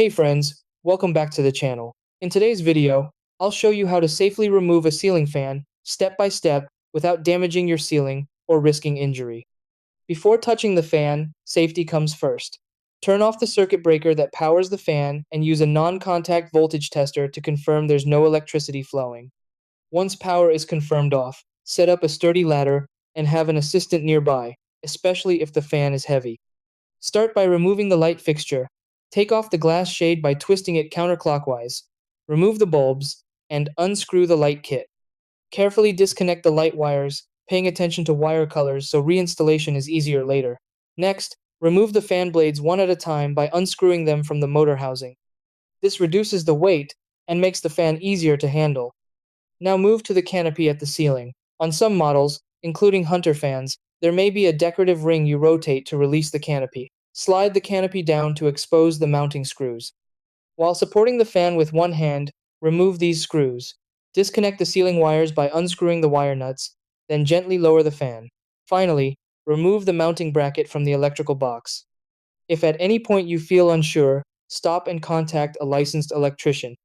Hey friends, welcome back to the channel. In today's video, I'll show you how to safely remove a ceiling fan, step by step, without damaging your ceiling or risking injury. Before touching the fan, safety comes first. Turn off the circuit breaker that powers the fan and use a non-contact voltage tester to confirm there's no electricity flowing. Once power is confirmed off, set up a sturdy ladder and have an assistant nearby, especially if the fan is heavy. Start by removing the light fixture. Take off the glass shade by twisting it counterclockwise. Remove the bulbs, and unscrew the light kit. Carefully disconnect the light wires, paying attention to wire colors so reinstallation is easier later. Next, remove the fan blades one at a time by unscrewing them from the motor housing. This reduces the weight and makes the fan easier to handle. Now move to the canopy at the ceiling. On some models, including Hunter fans, there may be a decorative ring you rotate to release the canopy. Slide the canopy down to expose the mounting screws. While supporting the fan with one hand, remove these screws. Disconnect the ceiling wires by unscrewing the wire nuts, then gently lower the fan. Finally, remove the mounting bracket from the electrical box. If at any point you feel unsure, stop and contact a licensed electrician.